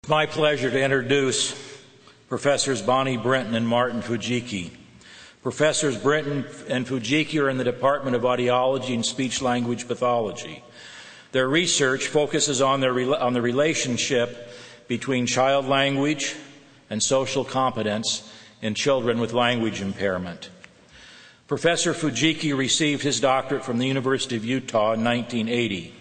It's my pleasure to introduce Professors Bonnie Brinton and Martin Fujiki. Professors Brinton and Fujiki are in the Department of Audiology and Speech-Language Pathology. Their research focuses on the relationship between child language and social competence in children with language impairment. Professor Fujiki received his doctorate from the University of Utah in 1980.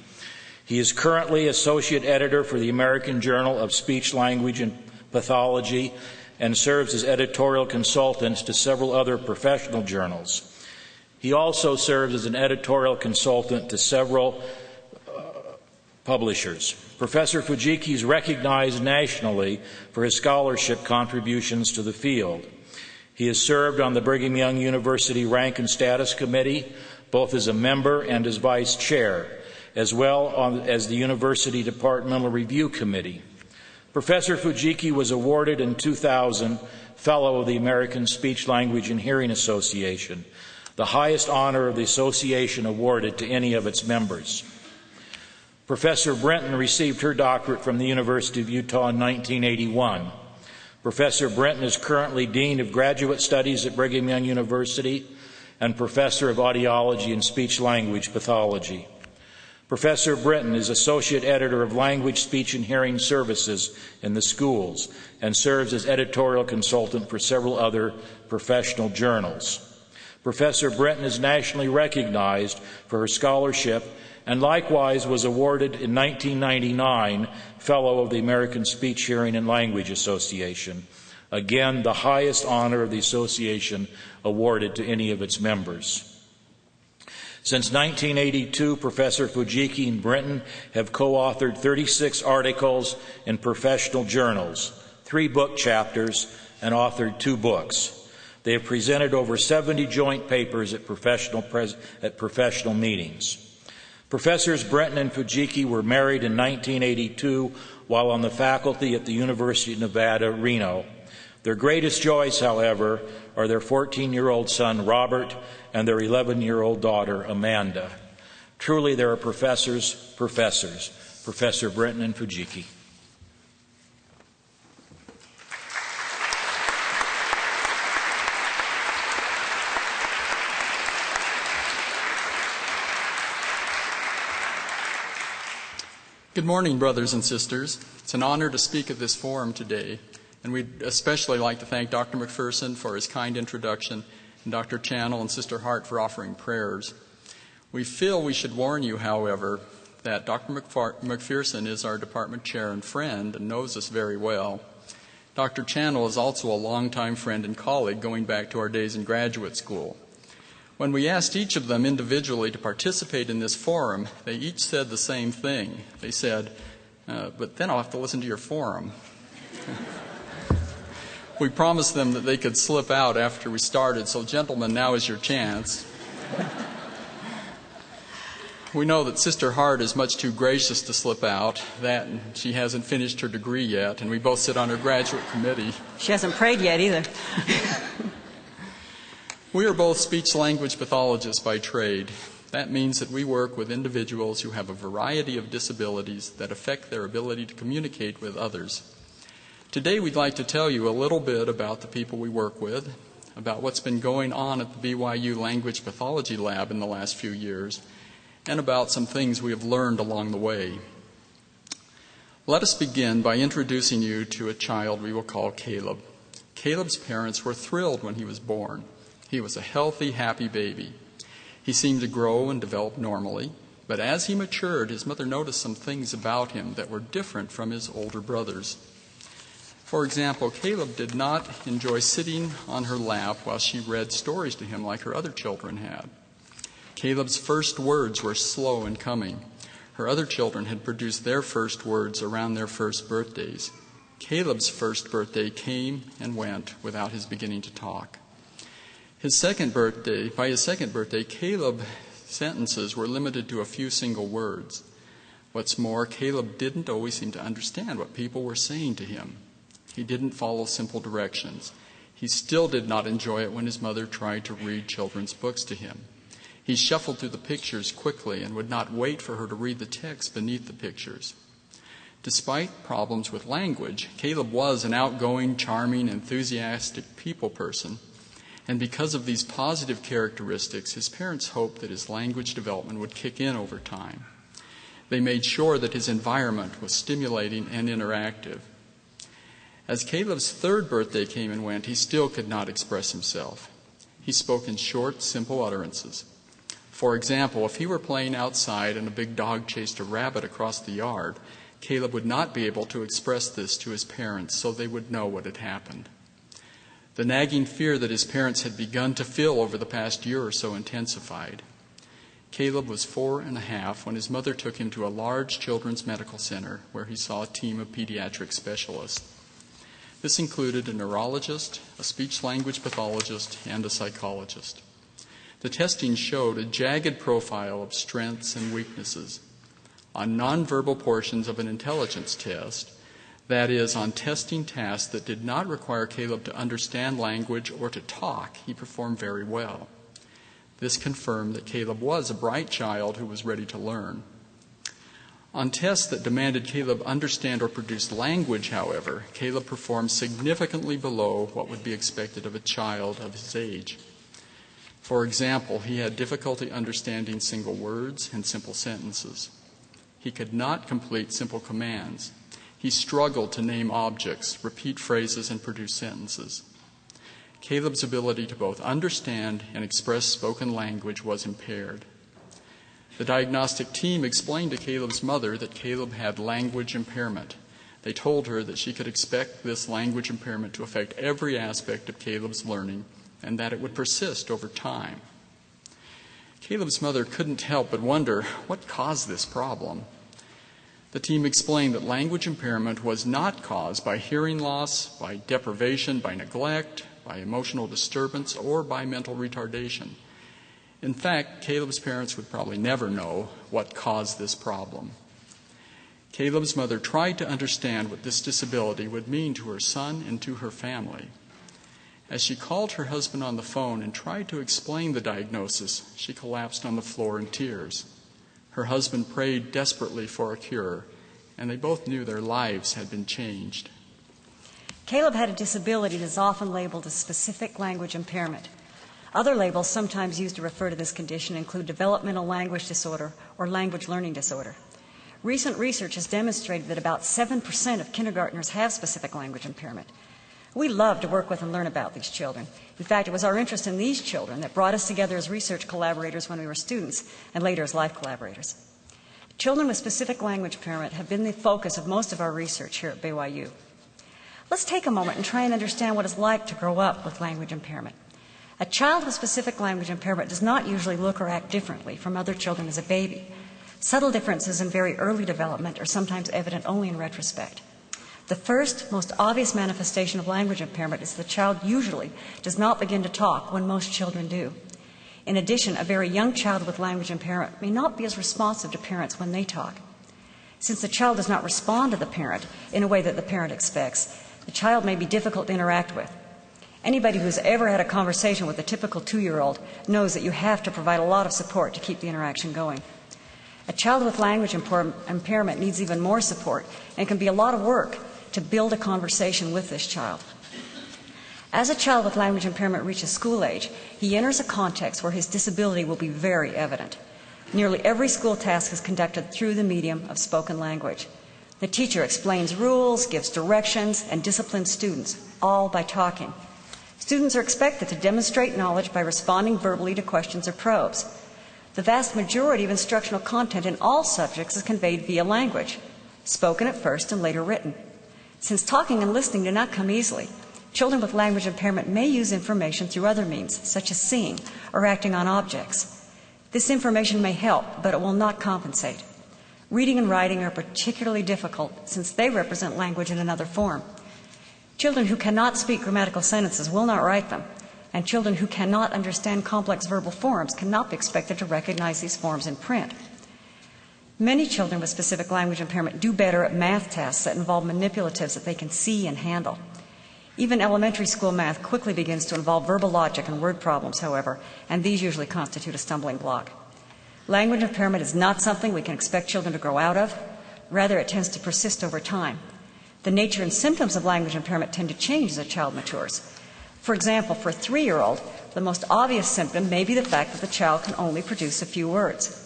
He is currently Associate Editor for the American Journal of Speech, Language, and Pathology and serves as editorial consultant to several other professional journals. He also serves as an editorial consultant to several publishers. Professor Fujiki is recognized nationally for his scholarship contributions to the field. He has served on the Brigham Young University Rank and Status Committee, both as a member and as vice chair, as well as the University Departmental Review Committee. Professor Fujiki was awarded in 2000 Fellow of the American Speech, Language, and Hearing Association, the highest honor of the association awarded to any of its members. Professor Brinton received her doctorate from the University of Utah in 1981. Professor Brinton is currently Dean of Graduate Studies at Brigham Young University and Professor of Audiology and Speech-Language Pathology. Professor Brinton is Associate Editor of Language, Speech, and Hearing Services in the schools and serves as editorial consultant for several other professional journals. Professor Brinton is nationally recognized for her scholarship and likewise was awarded in 1999 Fellow of the American Speech, Hearing, and Language Association, again the highest honor of the association awarded to any of its members. Since 1982, Professor Fujiki and Brinton have co-authored 36 articles in professional journals, 3 book chapters, and authored 2 books. They have presented over 70 joint papers at professional meetings. Professors Brinton and Fujiki were married in 1982 while on the faculty at the University of Nevada, Reno. Their greatest joys, however, are their 14-year-old son, Robert, and their 11-year-old daughter, Amanda. Truly, there are professors, Professor Brinton and Fujiki. Good morning, brothers and sisters. It's an honor to speak at this forum today, and we'd especially like to thank Dr. McPherson for his kind introduction and Dr. Channel and Sister Hart for offering prayers. We feel we should warn you, however, that Dr. McPherson is our department chair and friend and knows us very well. Dr. Channel is also a longtime friend and colleague going back to our days in graduate school. When we asked each of them individually to participate in this forum, they each said the same thing. They said, but then I'll have to listen to your forum. We promised them that they could slip out after we started, so gentlemen, now is your chance. We know that Sister Hart is much too gracious to slip out, that and she hasn't finished her degree yet, and we both sit on her graduate committee. She hasn't prayed yet either. We are both speech-language pathologists by trade. That means that we work with individuals who have a variety of disabilities that affect their ability to communicate with others. Today we'd like to tell you a little bit about the people we work with, about what's been going on at the BYU Language Pathology Lab in the last few years, and about some things we have learned along the way. Let us begin by introducing you to a child we will call Caleb. Caleb's parents were thrilled when he was born. He was a healthy, happy baby. He seemed to grow and develop normally, but as he matured, his mother noticed some things about him that were different from his older brothers. For example, Caleb did not enjoy sitting on her lap while she read stories to him like her other children had. Caleb's first words were slow in coming. Her other children had produced their first words around their first birthdays. Caleb's first birthday came and went without his beginning to talk. By his second birthday, Caleb's sentences were limited to a few single words. What's more, Caleb didn't always seem to understand what people were saying to him. He didn't follow simple directions. He still did not enjoy it when his mother tried to read children's books to him. He shuffled through the pictures quickly and would not wait for her to read the text beneath the pictures. Despite problems with language, Caleb was an outgoing, charming, enthusiastic people person. And because of these positive characteristics, his parents hoped that his language development would kick in over time. They made sure that his environment was stimulating and interactive. As Caleb's third birthday came and went, he still could not express himself. He spoke in short, simple utterances. For example, if he were playing outside and a big dog chased a rabbit across the yard, Caleb would not be able to express this to his parents so they would know what had happened. The nagging fear that his parents had begun to feel over the past year or so intensified. Caleb was 4.5 when his mother took him to a large children's medical center where he saw a team of pediatric specialists. This included a neurologist, a speech-language pathologist, and a psychologist. The testing showed a jagged profile of strengths and weaknesses. On nonverbal portions of an intelligence test, that is, on testing tasks that did not require Caleb to understand language or to talk, he performed very well. This confirmed that Caleb was a bright child who was ready to learn. On tests that demanded Caleb understand or produce language, however, Caleb performed significantly below what would be expected of a child of his age. For example, he had difficulty understanding single words and simple sentences. He could not complete simple commands. He struggled to name objects, repeat phrases, and produce sentences. Caleb's ability to both understand and express spoken language was impaired. The diagnostic team explained to Caleb's mother that Caleb had language impairment. They told her that she could expect this language impairment to affect every aspect of Caleb's learning and that it would persist over time. Caleb's mother couldn't help but wonder what caused this problem. The team explained that language impairment was not caused by hearing loss, by deprivation, by neglect, by emotional disturbance, or by mental retardation. In fact, Caleb's parents would probably never know what caused this problem. Caleb's mother tried to understand what this disability would mean to her son and to her family. As she called her husband on the phone and tried to explain the diagnosis, she collapsed on the floor in tears. Her husband prayed desperately for a cure, and they both knew their lives had been changed. Caleb had a disability that is often labeled as specific language impairment. Other labels sometimes used to refer to this condition include developmental language disorder or language learning disorder. Recent research has demonstrated that about 7% of kindergartners have specific language impairment. We love to work with and learn about these children. In fact, it was our interest in these children that brought us together as research collaborators when we were students and later as life collaborators. Children with specific language impairment have been the focus of most of our research here at BYU. Let's take a moment and try and understand what it's like to grow up with language impairment. A child with specific language impairment does not usually look or act differently from other children as a baby. Subtle differences in very early development are sometimes evident only in retrospect. The first, most obvious manifestation of language impairment is the child usually does not begin to talk when most children do. In addition, a very young child with language impairment may not be as responsive to parents when they talk. Since the child does not respond to the parent in a way that the parent expects, the child may be difficult to interact with. Anybody who's ever had a conversation with a typical 2-year-old knows that you have to provide a lot of support to keep the interaction going. A child with language impairment needs even more support, and it can be a lot of work to build a conversation with this child. As a child with language impairment reaches school age, he enters a context where his disability will be very evident. Nearly every school task is conducted through the medium of spoken language. The teacher explains rules, gives directions, and disciplines students, all by talking. Students are expected to demonstrate knowledge by responding verbally to questions or probes. The vast majority of instructional content in all subjects is conveyed via language, spoken at first and later written. Since talking and listening do not come easily, children with language impairment may use information through other means, such as seeing or acting on objects. This information may help, but it will not compensate. Reading and writing are particularly difficult since they represent language in another form. Children who cannot speak grammatical sentences will not write them, and children who cannot understand complex verbal forms cannot be expected to recognize these forms in print. Many children with specific language impairment do better at math tasks that involve manipulatives that they can see and handle. Even elementary school math quickly begins to involve verbal logic and word problems, however, and these usually constitute a stumbling block. Language impairment is not something we can expect children to grow out of, Rather, it tends to persist over time. The nature and symptoms of language impairment tend to change as a child matures. For example, for a 3-year-old, the most obvious symptom may be the fact that the child can only produce a few words.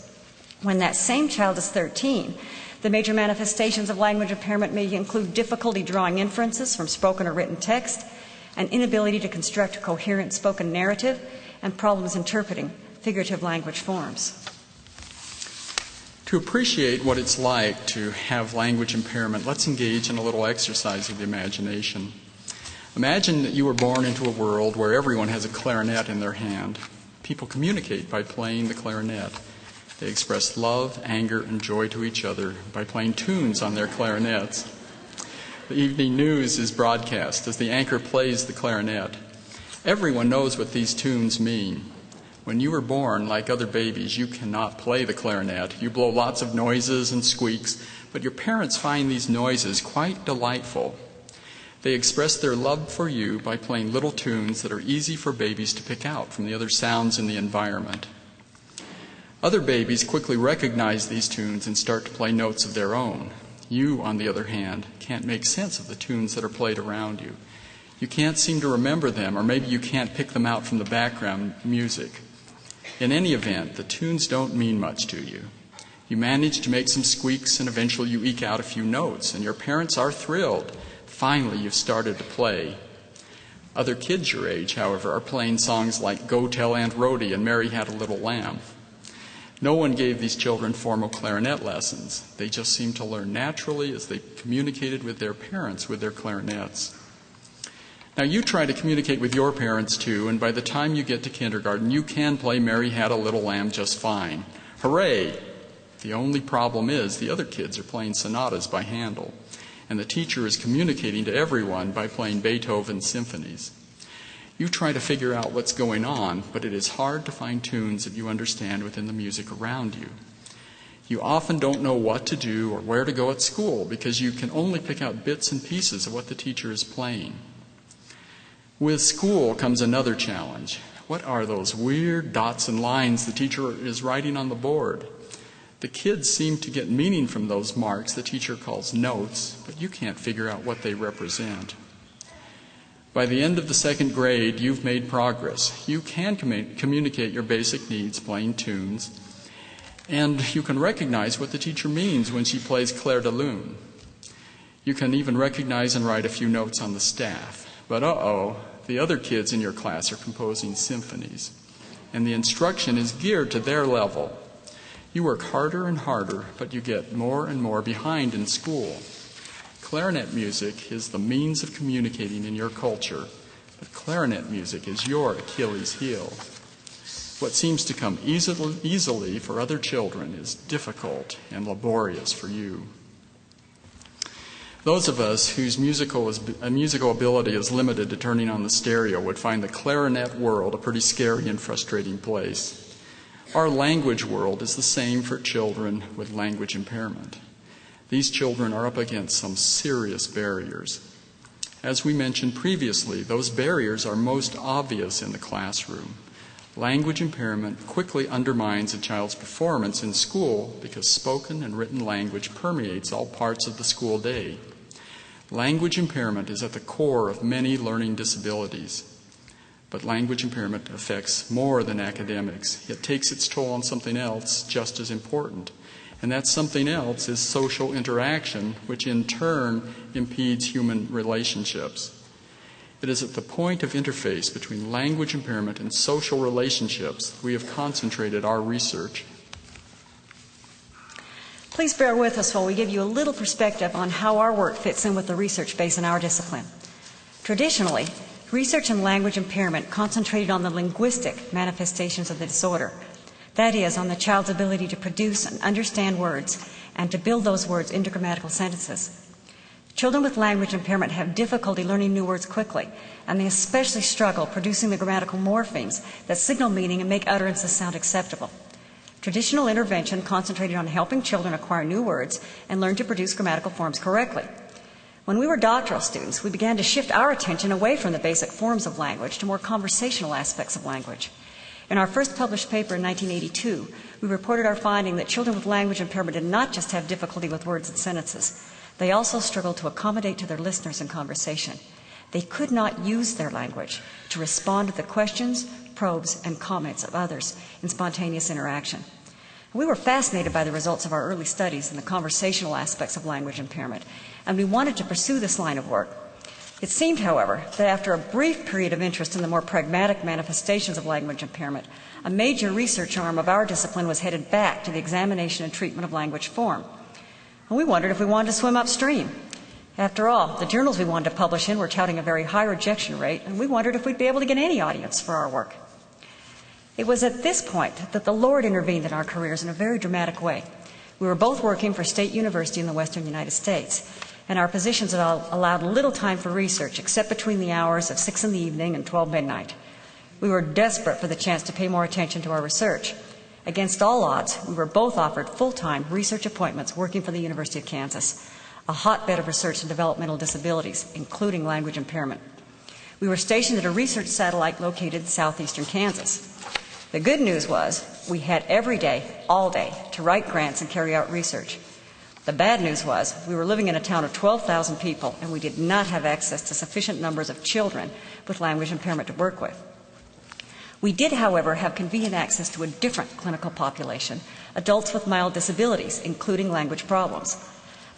When that same child is 13, the major manifestations of language impairment may include difficulty drawing inferences from spoken or written text, an inability to construct a coherent spoken narrative, and problems interpreting figurative language forms. To appreciate what it's like to have language impairment, let's engage in a little exercise of the imagination. Imagine that you were born into a world where everyone has a clarinet in their hand. People communicate by playing the clarinet. They express love, anger, and joy to each other by playing tunes on their clarinets. The evening news is broadcast as the anchor plays the clarinet. Everyone knows what these tunes mean. When you were born, like other babies, you cannot play the clarinet. You blow lots of noises and squeaks, but your parents find these noises quite delightful. They express their love for you by playing little tunes that are easy for babies to pick out from the other sounds in the environment. Other babies quickly recognize these tunes and start to play notes of their own. You, on the other hand, can't make sense of the tunes that are played around you. You can't seem to remember them, or maybe you can't pick them out from the background music. In any event, the tunes don't mean much to you. You manage to make some squeaks, and eventually you eke out a few notes, and your parents are thrilled. Finally, you've started to play. Other kids your age, however, are playing songs like Go Tell Aunt Rhody and Mary Had a Little Lamb. No one gave these children formal clarinet lessons. They just seemed to learn naturally as they communicated with their parents with their clarinets. Now you try to communicate with your parents too, and by the time you get to kindergarten, you can play Mary Had a Little Lamb just fine. Hooray! The only problem is the other kids are playing sonatas by Handel, and the teacher is communicating to everyone by playing Beethoven's symphonies. You try to figure out what's going on, but it is hard to find tunes that you understand within the music around you. You often don't know what to do or where to go at school because you can only pick out bits and pieces of what the teacher is playing. With school comes another challenge. What are those weird dots and lines the teacher is writing on the board? The kids seem to get meaning from those marks the teacher calls notes, but you can't figure out what they represent. By the end of the 2nd grade, you've made progress. You can communicate your basic needs playing tunes, and you can recognize what the teacher means when she plays Clair de Lune. You can even recognize and write a few notes on the staff. But the other kids in your class are composing symphonies, and the instruction is geared to their level. You work harder and harder, but you get more and more behind in school. Clarinet music is the means of communicating in your culture, but clarinet music is your Achilles heel. What seems to come easily for other children is difficult and laborious for you. Those of us whose musical ability is limited to turning on the stereo would find the clarinet world a pretty scary and frustrating place. Our language world is the same for children with language impairment. These children are up against some serious barriers. As we mentioned previously, those barriers are most obvious in the classroom. Language impairment quickly undermines a child's performance in school because spoken and written language permeates all parts of the school day. Language impairment is at the core of many learning disabilities. But language impairment affects more than academics. It takes its toll on something else just as important. And that something else is social interaction, which in turn impedes human relationships. It is at the point of interface between language impairment and social relationships we have concentrated our research. Please bear with us while we give you a little perspective on how our work fits in with the research base in our discipline. Traditionally, research in language impairment concentrated on the linguistic manifestations of the disorder. That is, on the child's ability to produce and understand words and to build those words into grammatical sentences. Children with language impairment have difficulty learning new words quickly, and they especially struggle producing the grammatical morphemes that signal meaning and make utterances sound acceptable. Traditional intervention concentrated on helping children acquire new words and learn to produce grammatical forms correctly. When we were doctoral students, we began to shift our attention away from the basic forms of language to more conversational aspects of language. In our first published paper in 1982, we reported our finding that children with language impairment did not just have difficulty with words and sentences. They also struggled to accommodate to their listeners in conversation. They could not use their language to respond to the questions, probes, and comments of others in spontaneous interaction. We were fascinated by the results of our early studies in the conversational aspects of language impairment, and we wanted to pursue this line of work. It seemed, however, that after a brief period of interest in the more pragmatic manifestations of language impairment, a major research arm of our discipline was headed back to the examination and treatment of language form. And we wondered if we wanted to swim upstream. After all, the journals we wanted to publish in were touting a very high rejection rate, and we wondered if we'd be able to get any audience for our work. It was at this point that the Lord intervened in our careers in a very dramatic way. We were both working for State University in the western United States, and our positions allowed little time for research except between the hours of 6 in the evening and 12 midnight. We were desperate for the chance to pay more attention to our research. Against all odds, we were both offered full-time research appointments working for the University of Kansas, a hotbed of research in developmental disabilities, including language impairment. We were stationed at a research satellite located in southeastern Kansas. The good news was we had every day, all day, to write grants and carry out research. The bad news was we were living in a town of 12,000 people, and we did not have access to sufficient numbers of children with language impairment to work with. We did, however, have convenient access to a different clinical population, adults with mild disabilities, including language problems.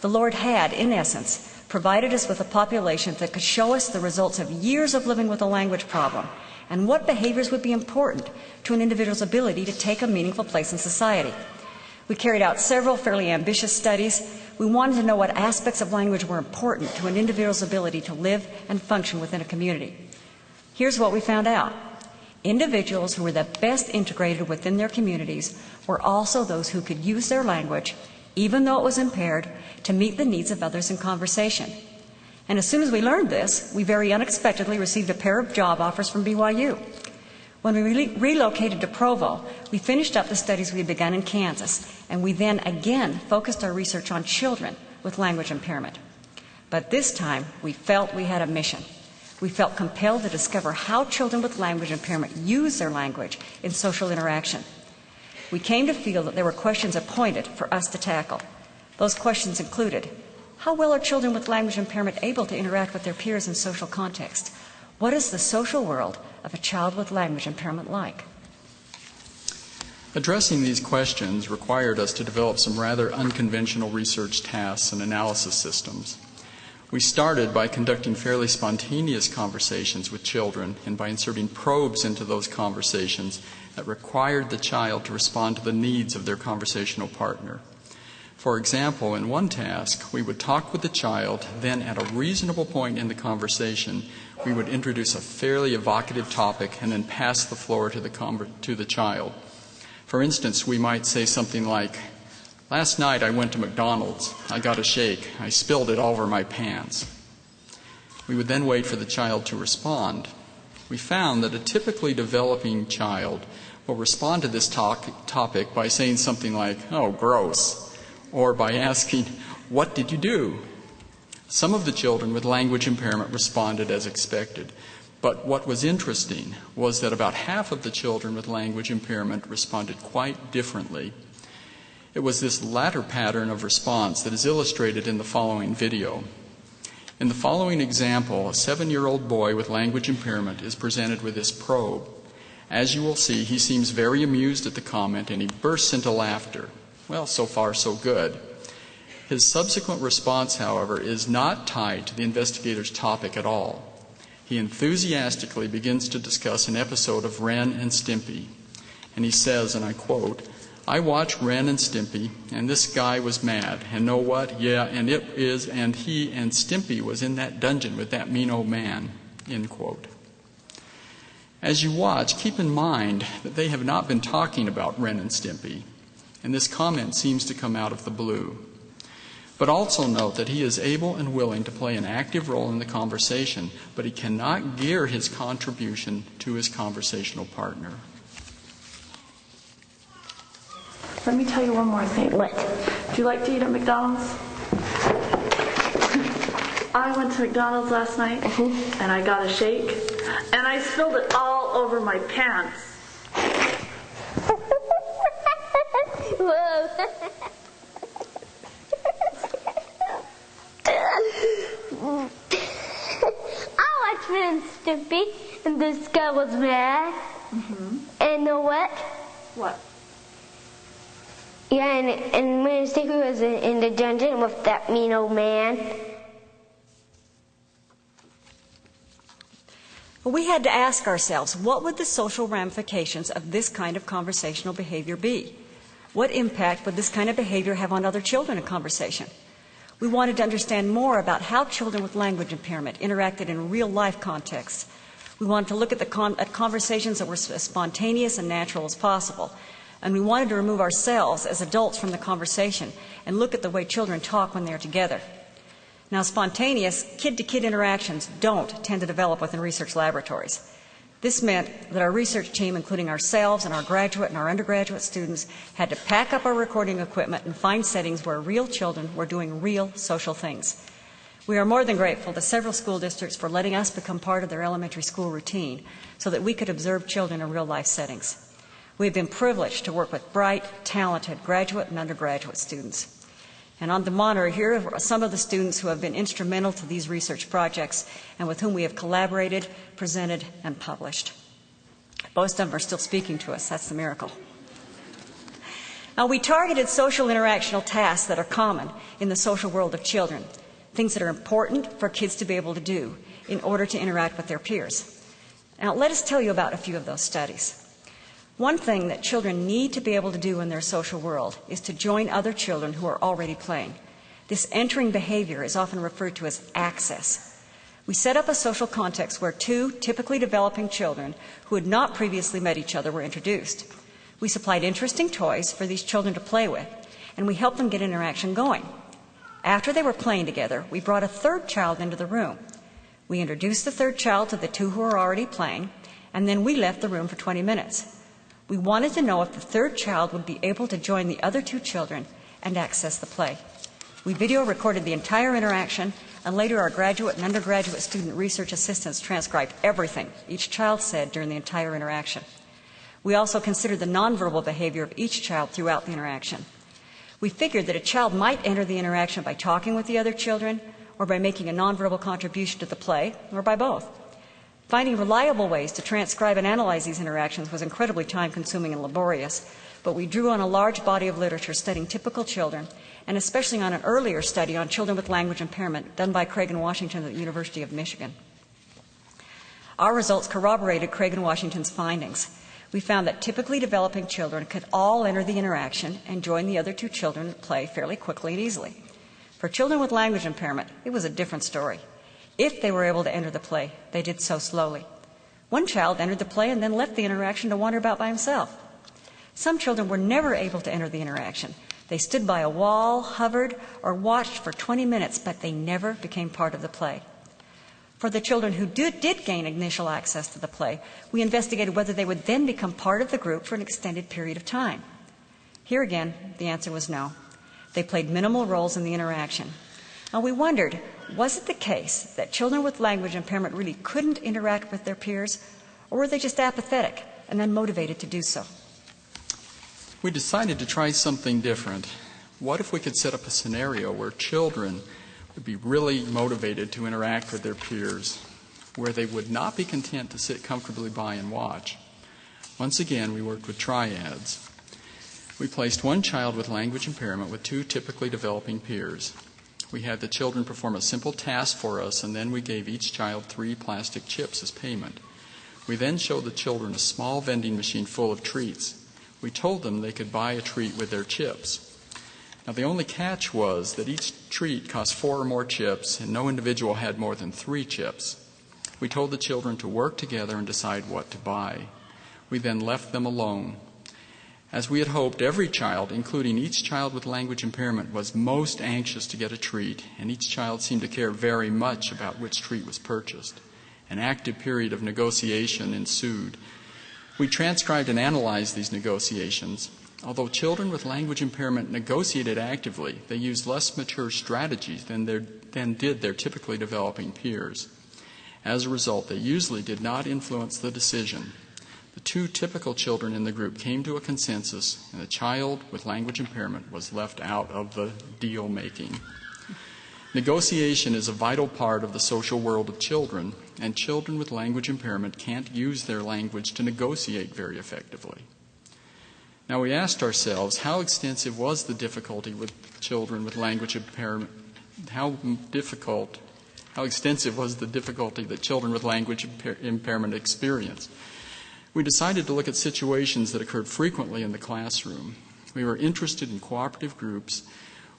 The Lord had, in essence, provided us with a population that could show us the results of years of living with a language problem and what behaviors would be important to an individual's ability to take a meaningful place in society. We carried out several fairly ambitious studies. We wanted to know what aspects of language were important to an individual's ability to live and function within a community. Here's what we found out. Individuals who were the best integrated within their communities were also those who could use their language, even though it was impaired, to meet the needs of others in conversation. And as soon as we learned this, we very unexpectedly received a pair of job offers from BYU. When we relocated to Provo, we finished up the studies we had begun in Kansas, and we then again focused our research on children with language impairment. But this time, we felt we had a mission. We felt compelled to discover how children with language impairment use their language in social interaction. We came to feel that there were questions appointed for us to tackle. Those questions included, how well are children with language impairment able to interact with their peers in social context? What is the social world of a child with language impairment like? Addressing these questions required us to develop some rather unconventional research tasks and analysis systems. We started by conducting fairly spontaneous conversations with children and by inserting probes into those conversations that required the child to respond to the needs of their conversational partner. For example, in one task, we would talk with the child, then at a reasonable point in the conversation, we would introduce a fairly evocative topic and then pass the floor to the child. For instance, we might say something like, "Last night I went to McDonald's. I got a shake. I spilled it all over my pants." We would then wait for the child to respond. We found that a typically developing child will respond to this topic by saying something like, "Oh, gross," or by asking, "What did you do?" Some of the children with language impairment responded as expected, but what was interesting was that about half of the children with language impairment responded quite differently. It was this latter pattern of response that is illustrated in the following video. In the following example, a 7-year-old boy with language impairment is presented with this probe. As you will see, he seems very amused at the comment and he bursts into laughter. Well, so far so good. His subsequent response, however, is not tied to the investigator's topic at all. He enthusiastically begins to discuss an episode of Ren and Stimpy. And he says, and I quote, "I watched Ren and Stimpy, and this guy was mad. And know what? Yeah, and it is, and he and Stimpy was in that dungeon with that mean old man." End quote. As you watch, keep in mind that they have not been talking about Ren and Stimpy, and this comment seems to come out of the blue. But also note that he is able and willing to play an active role in the conversation, but he cannot gear his contribution to his conversational partner. Let me tell you one more thing. What? Do you like to eat at McDonald's? I went to McDonald's last night and I got a shake and I spilled it all over my pants. I watched Ren Stimpy, and this guy was mad. And what? What? Yeah, and Ren Stimpy was in the dungeon with that mean old man. Well, we had to ask ourselves, what would the social ramifications of this kind of conversational behavior be? What impact would this kind of behavior have on other children in conversation? We wanted to understand more about how children with language impairment interacted in real-life contexts. We wanted to look at conversations that were as spontaneous and natural as possible. And we wanted to remove ourselves as adults from the conversation and look at the way children talk when they're together. Now, spontaneous kid-to-kid interactions don't tend to develop within research laboratories. This meant that our research team, including ourselves and our graduate and our undergraduate students, had to pack up our recording equipment and find settings where real children were doing real social things. We are more than grateful to several school districts for letting us become part of their elementary school routine so that we could observe children in real-life settings. We have been privileged to work with bright, talented graduate and undergraduate students. And on the monitor here are some of the students who have been instrumental to these research projects and with whom we have collaborated, presented, and published. Most of them are still speaking to us. That's the miracle. Now, we targeted social interactional tasks that are common in the social world of children, things that are important for kids to be able to do in order to interact with their peers. Now, let us tell you about a few of those studies. One thing that children need to be able to do in their social world is to join other children who are already playing. This entering behavior is often referred to as access. We set up a social context where two typically developing children who had not previously met each other were introduced. We supplied interesting toys for these children to play with, and we helped them get interaction going. After they were playing together, we brought a third child into the room. We introduced the third child to the two who were already playing, and then we left the room for 20 minutes. We wanted to know if the third child would be able to join the other two children and access the play. We video recorded the entire interaction, and later our graduate and undergraduate student research assistants transcribed everything each child said during the entire interaction. We also considered the nonverbal behavior of each child throughout the interaction. We figured that a child might enter the interaction by talking with the other children, or by making a nonverbal contribution to the play, or by both. Finding reliable ways to transcribe and analyze these interactions was incredibly time-consuming and laborious, but we drew on a large body of literature studying typical children, and especially on an earlier study on children with language impairment done by Craig and Washington at the University of Michigan. Our results corroborated Craig and Washington's findings. We found that typically developing children could all enter the interaction and join the other two children at play fairly quickly and easily. For children with language impairment, it was a different story. If they were able to enter the play, they did so slowly. One child entered the play and then left the interaction to wander about by himself. Some children were never able to enter the interaction. They stood by a wall, hovered, or watched for 20 minutes, but they never became part of the play. For the children who did gain initial access to the play, we investigated whether they would then become part of the group for an extended period of time. Here again, the answer was no. They played minimal roles in the interaction. Now, we wondered, was it the case that children with language impairment really couldn't interact with their peers, or were they just apathetic and unmotivated to do so? We decided to try something different. What if we could set up a scenario where children would be really motivated to interact with their peers, where they would not be content to sit comfortably by and watch? Once again, we worked with triads. We placed one child with language impairment with two typically developing peers. We had the children perform a simple task for us, and then we gave each child 3 plastic chips as payment. We then showed the children a small vending machine full of treats. We told them they could buy a treat with their chips. Now, the only catch was that each treat cost 4 or more chips, and no individual had more than 3 chips. We told the children to work together and decide what to buy. We then left them alone. As we had hoped, every child, including each child with language impairment, was most anxious to get a treat, and each child seemed to care very much about which treat was purchased. An active period of negotiation ensued. We transcribed and analyzed these negotiations. Although children with language impairment negotiated actively, they used less mature strategies than did their typically developing peers. As a result, they usually did not influence the decision. The two typical children in the group came to a consensus, and the child with language impairment was left out of the deal-making. Negotiation is a vital part of the social world of children, and children with language impairment can't use their language to negotiate very effectively. Now, we asked ourselves, how extensive was the difficulty with children with language impairment? How extensive was the difficulty that children with language impairment experienced? We decided to look at situations that occurred frequently in the classroom. We were interested in cooperative groups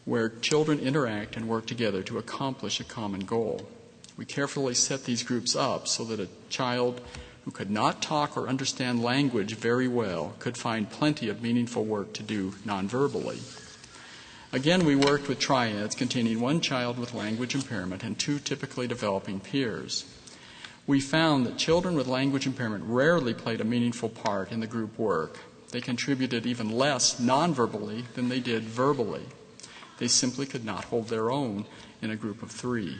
where children interact and work together to accomplish a common goal. We carefully set these groups up so that a child who could not talk or understand language very well could find plenty of meaningful work to do nonverbally. Again, we worked with triads containing one child with language impairment and two typically developing peers. We found that children with language impairment rarely played a meaningful part in the group work. They contributed even less nonverbally than they did verbally. They simply could not hold their own in a group of three.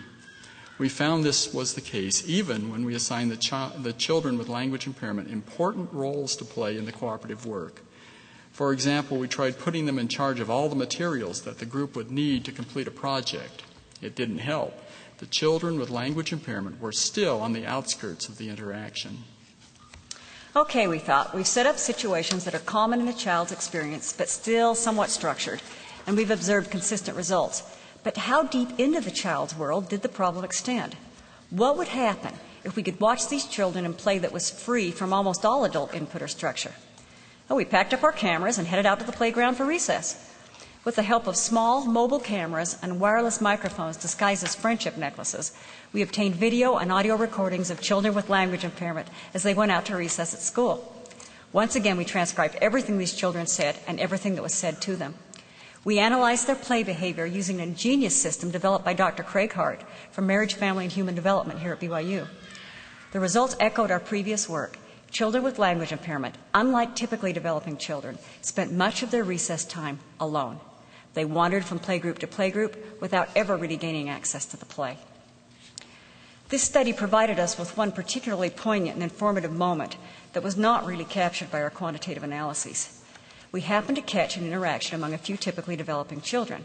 We found this was the case even when we assigned the children with language impairment important roles to play in the cooperative work. For example, we tried putting them in charge of all the materials that the group would need to complete a project. It didn't help. The children with language impairment were still on the outskirts of the interaction. Okay, we thought, we've set up situations that are common in a child's experience, but still somewhat structured, and we've observed consistent results. But how deep into the child's world did the problem extend? What would happen if we could watch these children in play that was free from almost all adult input or structure? Well, we packed up our cameras and headed out to the playground for recess. With the help of small mobile cameras and wireless microphones disguised as friendship necklaces, we obtained video and audio recordings of children with language impairment as they went out to recess at school. Once again, we transcribed everything these children said and everything that was said to them. We analyzed their play behavior using an ingenious system developed by Dr. Craig Hart from Marriage, Family, and Human Development here at BYU. The results echoed our previous work. Children with language impairment, unlike typically developing children, spent much of their recess time alone. They wandered from playgroup to playgroup without ever really gaining access to the play. This study provided us with one particularly poignant and informative moment that was not really captured by our quantitative analyses. We happened to catch an interaction among a few typically developing children.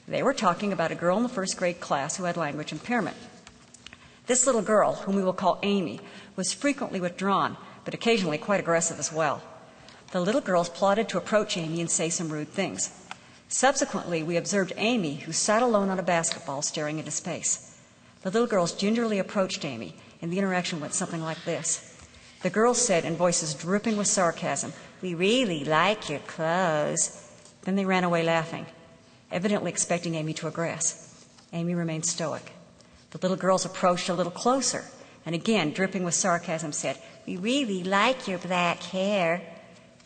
They were talking about a girl in the first grade class who had language impairment. This little girl, whom we will call Amy, was frequently withdrawn, but occasionally quite aggressive as well. The little girls plotted to approach Amy and say some rude things. Subsequently, we observed Amy, who sat alone on a basketball staring into space. The little girls gingerly approached Amy, and the interaction went something like this. The girls said, in voices dripping with sarcasm, "We really like your clothes." Then they ran away laughing, evidently expecting Amy to aggress. Amy remained stoic. The little girls approached a little closer, and again, dripping with sarcasm, said, "We really like your black hair."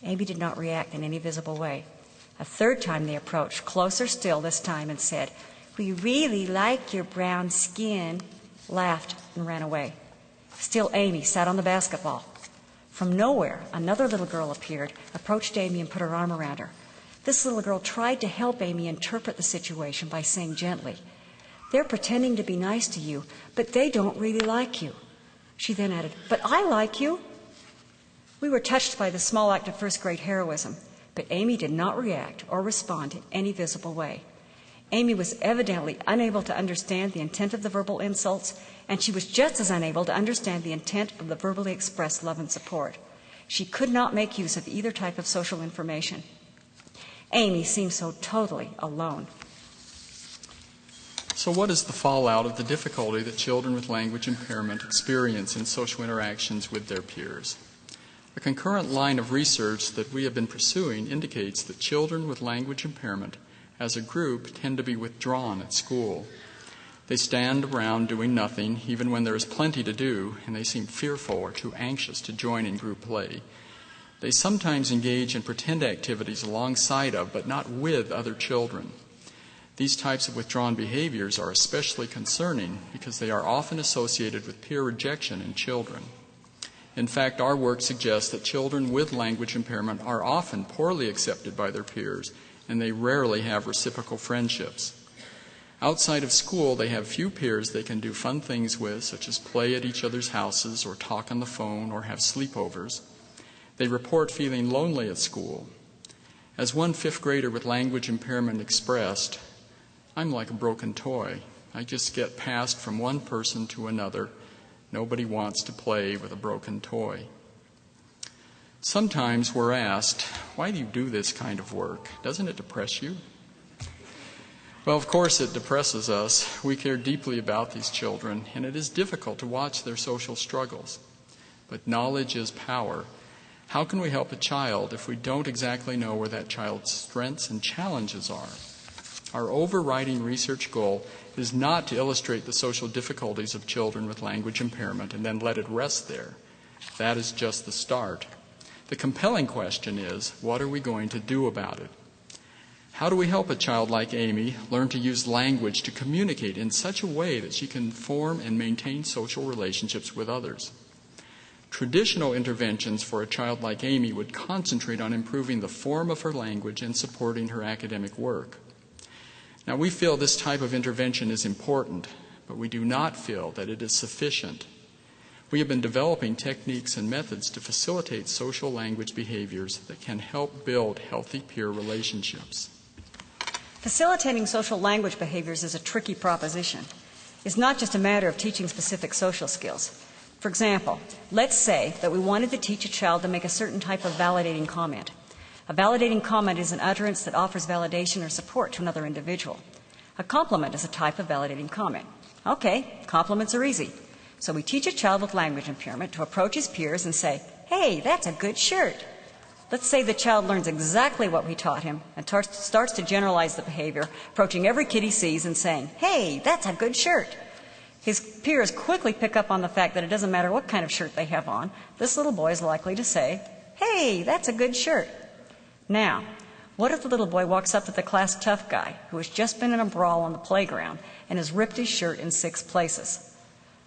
Amy did not react in any visible way. A third time they approached, closer still this time, and said, "We really like your brown skin," laughed, and ran away. Still Amy sat on the basketball. From nowhere, another little girl appeared, approached Amy, and put her arm around her. This little girl tried to help Amy interpret the situation by saying gently, "They're pretending to be nice to you, but they don't really like you." She then added, "But I like you." We were touched by the small act of first-grade heroism, but Amy did not react or respond in any visible way. Amy was evidently unable to understand the intent of the verbal insults, and she was just as unable to understand the intent of the verbally expressed love and support. She could not make use of either type of social information. Amy seemed so totally alone. So what is the fallout of the difficulty that children with language impairment experience in social interactions with their peers? A concurrent line of research that we have been pursuing indicates that children with language impairment as a group tend to be withdrawn at school. They stand around doing nothing, even when there is plenty to do, and they seem fearful or too anxious to join in group play. They sometimes engage in pretend activities alongside of, but not with, other children. These types of withdrawn behaviors are especially concerning because they are often associated with peer rejection in children. In fact, our work suggests that children with language impairment are often poorly accepted by their peers, and they rarely have reciprocal friendships. Outside of school, they have few peers they can do fun things with, such as play at each other's houses or talk on the phone or have sleepovers. They report feeling lonely at school. As one fifth grader with language impairment expressed, "I'm like a broken toy. I just get passed from one person to another. Nobody wants to play with a broken toy." Sometimes we're asked, "Why do you do this kind of work? Doesn't it depress you?" Well, of course it depresses us. We care deeply about these children, and it is difficult to watch their social struggles. But knowledge is power. How can we help a child if we don't exactly know where that child's strengths and challenges are? Our overriding research goal is not to illustrate the social difficulties of children with language impairment and then let it rest there. That is just the start. The compelling question is, what are we going to do about it? How do we help a child like Amy learn to use language to communicate in such a way that she can form and maintain social relationships with others? Traditional interventions for a child like Amy would concentrate on improving the form of her language and supporting her academic work. Now, we feel this type of intervention is important, but we do not feel that it is sufficient. We have been developing techniques and methods to facilitate social language behaviors that can help build healthy peer relationships. Facilitating social language behaviors is a tricky proposition. It's not just a matter of teaching specific social skills. For example, let's say that we wanted to teach a child to make a certain type of validating comment. A validating comment is an utterance that offers validation or support to another individual. A compliment is a type of validating comment. Okay, compliments are easy. So we teach a child with language impairment to approach his peers and say, "Hey, that's a good shirt." Let's say the child learns exactly what we taught him and starts to generalize the behavior, approaching every kid he sees and saying, "Hey, that's a good shirt." His peers quickly pick up on the fact that it doesn't matter what kind of shirt they have on. This little boy is likely to say, "Hey, that's a good shirt." Now, what if the little boy walks up to the class tough guy who has just been in a brawl on the playground and has ripped his shirt in 6 places?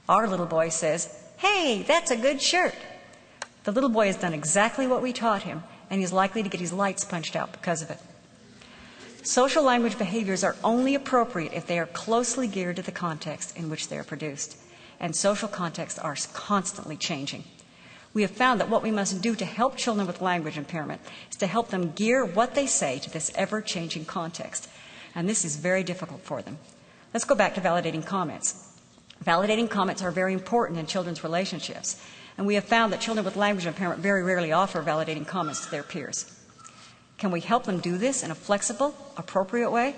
Our little boy says, "Hey, that's a good shirt." The little boy has done exactly what we taught him, and he's likely to get his lights punched out because of it. Social language behaviors are only appropriate if they are closely geared to the context in which they are produced, and social contexts are constantly changing. We have found that what we must do to help children with language impairment is to help them gear what they say to this ever-changing context, and this is very difficult for them. Let's go back to validating comments. Validating comments are very important in children's relationships, and we have found that children with language impairment very rarely offer validating comments to their peers. Can we help them do this in a flexible, appropriate way?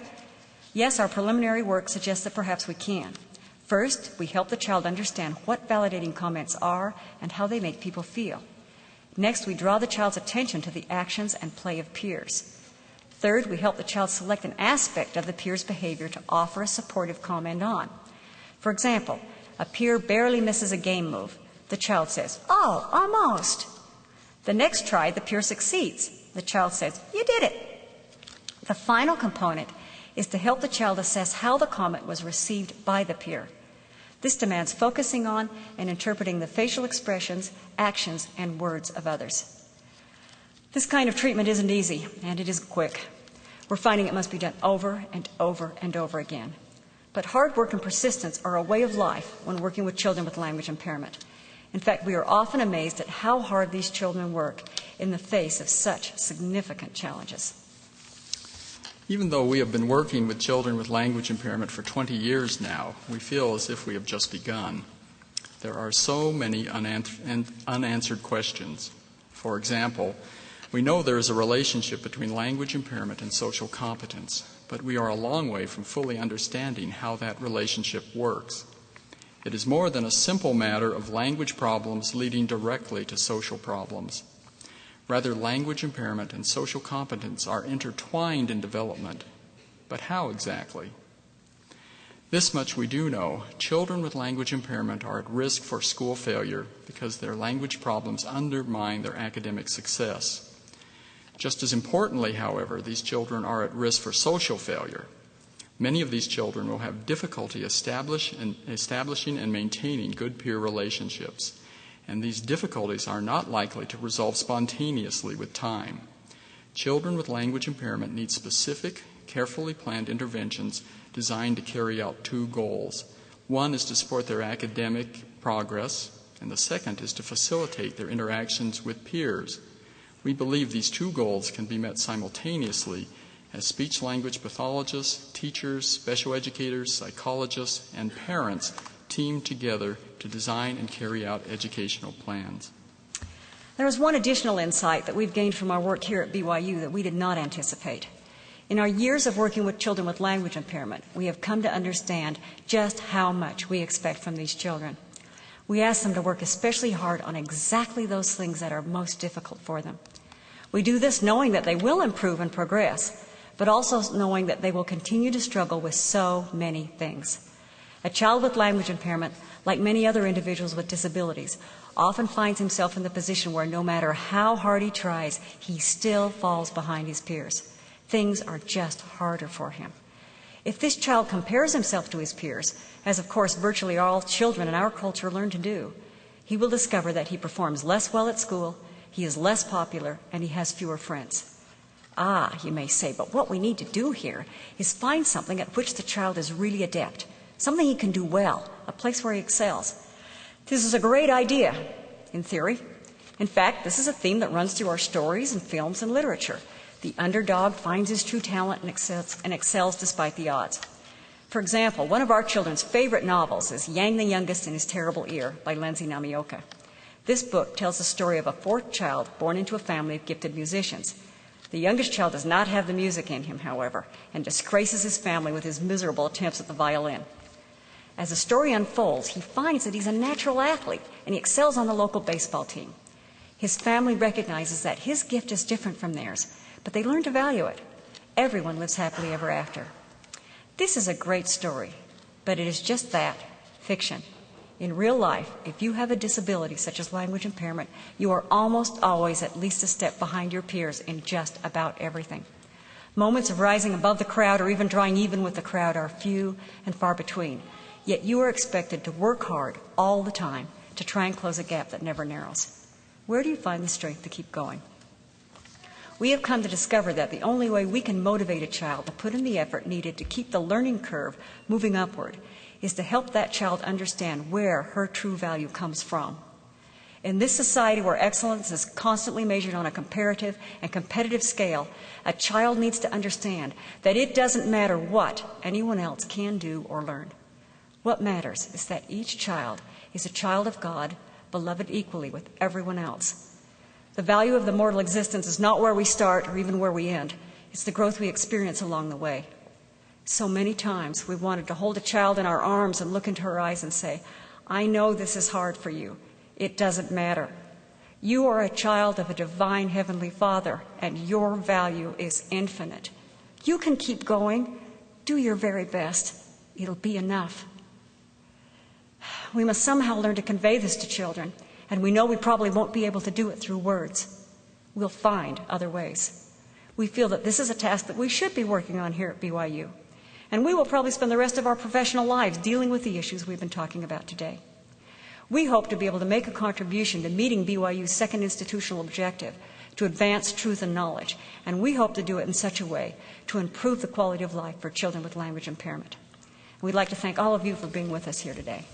Yes, our preliminary work suggests that perhaps we can. First, we help the child understand what validating comments are and how they make people feel. Next, we draw the child's attention to the actions and play of peers. Third, we help the child select an aspect of the peer's behavior to offer a supportive comment on. For example, a peer barely misses a game move. The child says, "Oh, almost." The next try, the peer succeeds. The child says, "You did it." The final component is to help the child assess how the comment was received by the peer. This demands focusing on and interpreting the facial expressions, actions, and words of others. This kind of treatment isn't easy, and it isn't quick. We're finding it must be done over and over and over again. But hard work and persistence are a way of life when working with children with language impairment. In fact, we are often amazed at how hard these children work in the face of such significant challenges. Even though we have been working with children with language impairment for 20 years now, we feel as if we have just begun. There are so many unanswered questions. For example, we know there is a relationship between language impairment and social competence, but we are a long way from fully understanding how that relationship works. It is more than a simple matter of language problems leading directly to social problems. Rather, language impairment and social competence are intertwined in development. But how exactly? This much we do know. Children with language impairment are at risk for school failure because their language problems undermine their academic success. Just as importantly, however, these children are at risk for social failure. Many of these children will have difficulty establishing and maintaining good peer relationships, and these difficulties are not likely to resolve spontaneously with time. Children with language impairment need specific, carefully planned interventions designed to carry out 2 goals. One is to support their academic progress, and the second is to facilitate their interactions with peers. We believe these two goals can be met simultaneously as speech-language pathologists, teachers, special educators, psychologists, and parents team together to design and carry out educational plans. There is one additional insight that we've gained from our work here at BYU that we did not anticipate. In our years of working with children with language impairment, we have come to understand just how much we expect from these children. We ask them to work especially hard on exactly those things that are most difficult for them. We do this knowing that they will improve and progress, but also knowing that they will continue to struggle with so many things. A child with language impairment, like many other individuals with disabilities, often finds himself in the position where no matter how hard he tries, he still falls behind his peers. Things are just harder for him. If this child compares himself to his peers, as of course virtually all children in our culture learn to do, he will discover that he performs less well at school, he is less popular, and he has fewer friends. Ah, you may say, but what we need to do here is find something at which the child is really adept, something he can do well, a place where he excels. This is a great idea, in theory. In fact, this is a theme that runs through our stories and films and literature. The underdog finds his true talent and excels despite the odds. For example, one of our children's favorite novels is Yang the Youngest and His Terrible Ear by Lindsay Namioka. This book tells the story of a fourth child born into a family of gifted musicians. The youngest child does not have the music in him, however, and disgraces his family with his miserable attempts at the violin. As the story unfolds, he finds that he's a natural athlete and he excels on the local baseball team. His family recognizes that his gift is different from theirs, but they learn to value it. Everyone lives happily ever after. This is a great story, but it is just that, fiction. In real life, if you have a disability such as language impairment, you are almost always at least a step behind your peers in just about everything. Moments of rising above the crowd or even drawing even with the crowd are few and far between, yet you are expected to work hard all the time to try and close a gap that never narrows. Where do you find the strength to keep going? We have come to discover that the only way we can motivate a child to put in the effort needed to keep the learning curve moving upward is to help that child understand where her true value comes from. In this society where excellence is constantly measured on a comparative and competitive scale, a child needs to understand that it doesn't matter what anyone else can do or learn. What matters is that each child is a child of God, beloved equally with everyone else. The value of the mortal existence is not where we start or even where we end. It's the growth we experience along the way. So many times we wanted to hold a child in our arms and look into her eyes and say, I know this is hard for you. It doesn't matter. You are a child of a divine Heavenly Father, and your value is infinite. You can keep going. Do your very best. It'll be enough. We must somehow learn to convey this to children, and we know we probably won't be able to do it through words. We'll find other ways. We feel that this is a task that we should be working on here at BYU, and we will probably spend the rest of our professional lives dealing with the issues we've been talking about today. We hope to be able to make a contribution to meeting BYU's second institutional objective, to advance truth and knowledge, and we hope to do it in such a way to improve the quality of life for children with language impairment. We'd like to thank all of you for being with us here today.